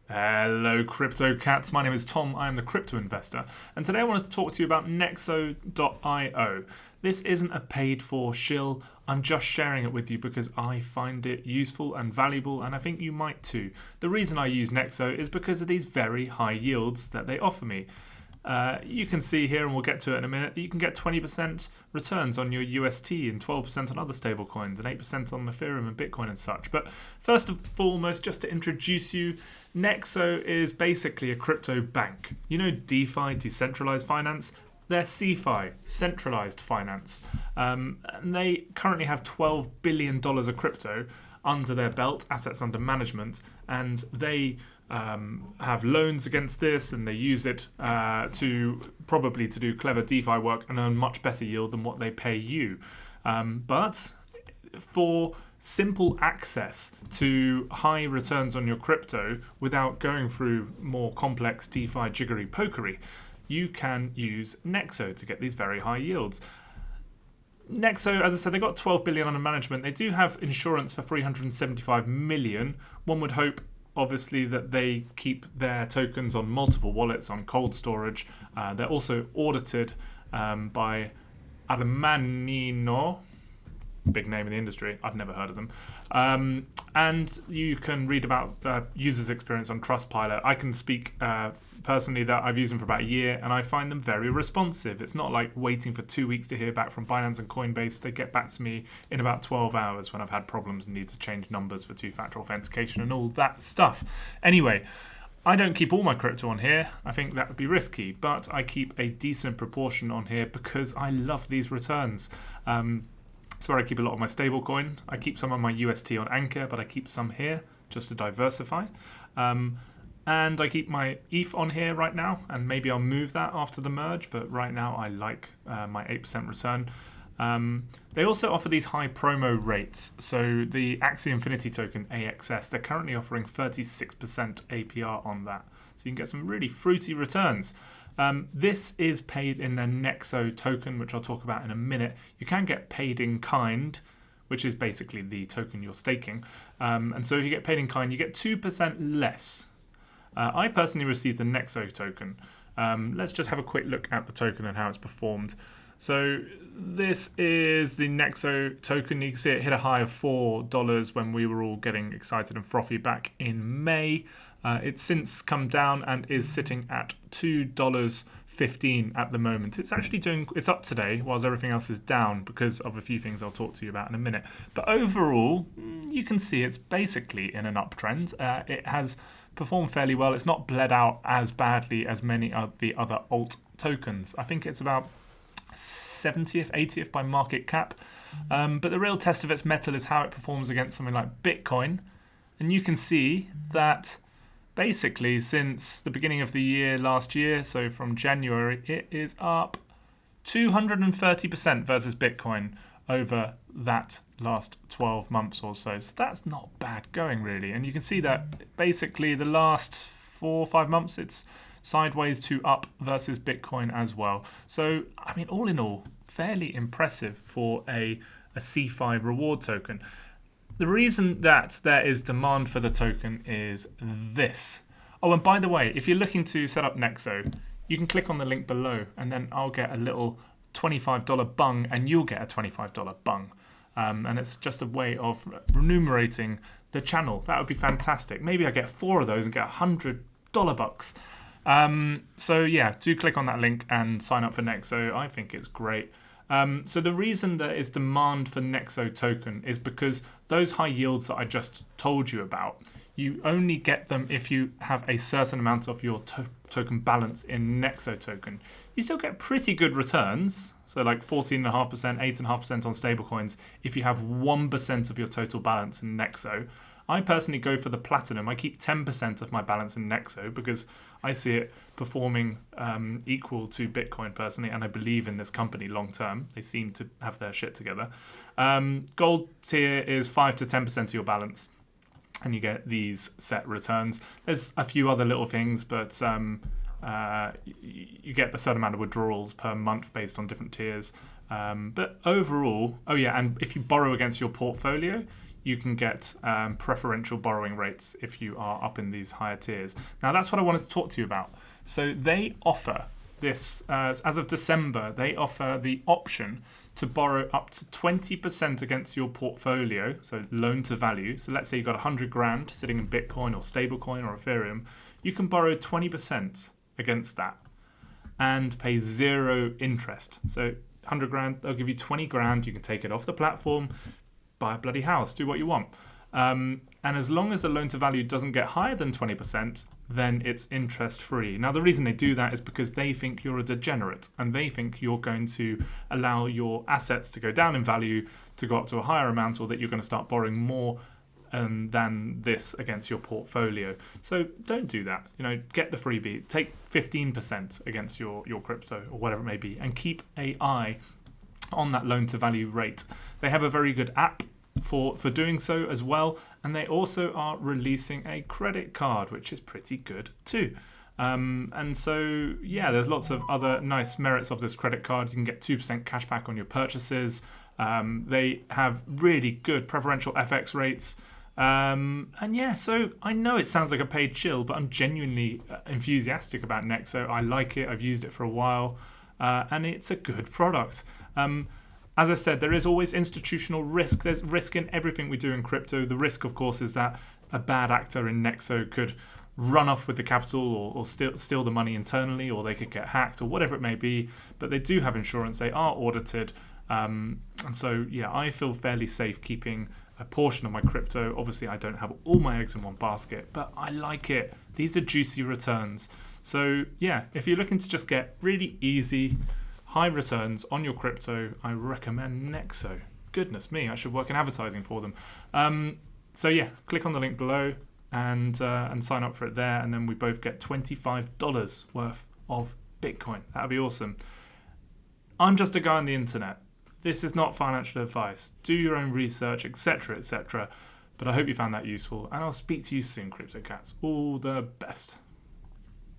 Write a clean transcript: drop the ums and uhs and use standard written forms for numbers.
Hello, crypto cats. My name is Tom. I am the crypto investor, and today I wanted to talk to you about Nexo.io. This isn't a paid for shill. I'm just sharing it with you because I find it useful and valuable, and I think you might too. The reason I use Nexo is because of these very high yields that they offer me. You can see here, and we'll get to it in a minute, that you can get 20% returns on your UST and 12% on other stablecoins and 8% on Ethereum and Bitcoin and such. But first and foremost, just to introduce you, Nexo is basically a crypto bank. You know DeFi, decentralized finance? They're CeFi, centralized finance. And they currently have $12 billion of crypto under their belt, assets under management, and they have loans against this, and they use it to do clever DeFi work and earn much better yield than what they pay you. But for simple access to high returns on your crypto without going through more complex DeFi jiggery pokery, you can use Nexo to get these very high yields. Nexo, as I said, they got 12 billion under management. They do have insurance for 375 million. One would hope, obviously, that they keep their tokens on multiple wallets on cold storage. They're also audited by Armanino, big name in the industry. I've never heard of them. And you can read about the user's experience on Trustpilot. I can speak personally that I've used them for about a year, and I find them very responsive. It's not like waiting for 2 weeks to hear back from Binance and Coinbase. They get back to me in about 12 hours when I've had problems and need to change numbers for two-factor authentication and all that stuff. Anyway, I don't keep all my crypto on here. I think that would be risky, but I keep a decent proportion on here because I love these returns. That's where I keep a lot of my stablecoin. I keep some of my UST on Anchor, but I keep some here just to diversify. And I keep my ETH on here right now, and maybe I'll move that after the merge, but right now I like my 8% return. They also offer these high promo rates. So the Axie Infinity token, AXS, they're currently offering 36% APR on that. So you can get some really fruity returns. This is paid in their Nexo token, which I'll talk about in a minute. You can get paid in kind, which is basically the token you're staking. And so if you get paid in kind, you get 2% less. I personally received the Nexo token. Let's just have a quick look at the token and how it's performed. So this is the Nexo token. You can see it hit a high of $4 when we were all getting excited and frothy back in May. It's since come down and is sitting at $2.15 at the moment. It's up today, whilst everything else is down because of a few things I'll talk to you about in a minute. But overall, you can see it's basically in an uptrend. It has performed fairly well. It's not bled out as badly as many of the other alt tokens. I think it's about 70th, 80th by market cap. But the real test of its mettle is how it performs against something like Bitcoin. And you can see that basically since the beginning of the year last year, so from January, it is up 230% versus Bitcoin over that last 12 months or so. So that's not bad going, really. And you can see that basically the last 4 or 5 months, it's sideways to up versus Bitcoin as well. So, I mean, all in all, fairly impressive for a CeFi reward token. The reason that there is demand for the token is this. Oh, and by the way, if you're looking to set up Nexo, you can click on the link below, and then I'll get a little $25 bung, and you'll get a $25 bung. And it's just a way of remunerating the channel. That would be fantastic. Maybe I get 4 of those and get $100 bucks. So yeah, do click on that link and sign up for Nexo. I think it's great. So the reason there is demand for Nexo token is because those high yields that I just told you about, you only get them if you have a certain amount of your token balance in Nexo token. You still get pretty good returns, so like 14.5%, 8.5% on stablecoins if you have 1% of your total balance in Nexo. I personally go for the platinum. I keep 10% of my balance in Nexo because I see it performing equal to Bitcoin personally, and I believe in this company long term. They seem to have their shit together. Gold tier is 5 to 10% of your balance, and you get these set returns. There's a few other little things, but you get a certain amount of withdrawals per month based on different tiers. But overall, oh yeah, and if you borrow against your portfolio, you can get preferential borrowing rates if you are up in these higher tiers. Now, that's what I wanted to talk to you about. So they offer this, as of December, they offer the option to borrow up to 20% against your portfolio, so loan to value. So let's say you've got 100 grand sitting in Bitcoin or stablecoin or Ethereum. You can borrow 20% against that and pay 0 interest. So 100 grand, they'll give you 20 grand. You can take it off the platform, buy a bloody house, do what you want. And as long as the loan to value doesn't get higher than 20%, then it's interest free. Now, the reason they do that is because they think you're a degenerate and they think you're going to allow your assets to go down in value to go up to a higher amount, or that you're going to start borrowing more than this against your portfolio. So don't do that. Get the freebie. Take 15% against your crypto or whatever it may be, and keep an eye on that loan to value rate. They have a very good app for doing so as well, and they also are releasing a credit card, which is pretty good too. And so there's lots of other nice merits of this credit card. You can get 2% cash back on your purchases. They have really good preferential FX rates. So I know it sounds like a paid chill, but I'm genuinely enthusiastic about Nexo. I like it. I've used it for a while, and it's a good product. As I said, there is always institutional risk. There's risk in everything we do in crypto. The risk, of course, is that a bad actor in Nexo could run off with the capital or steal the money internally, or they could get hacked or whatever it may be. But they do have insurance. They are audited. And so, I feel fairly safe keeping a portion of my crypto. Obviously, I don't have all my eggs in one basket, but I like it. These are juicy returns. So, if you're looking to just get really easy, high returns on your crypto, I recommend Nexo. Goodness me, I should work in advertising for them. Click on the link below and sign up for it there, and then we both get $25 worth of Bitcoin. That'd be awesome. I'm just a guy on the internet. This is not financial advice. Do your own research, etc., etc. But I hope you found that useful, and I'll speak to you soon, Crypto Cats. All the best.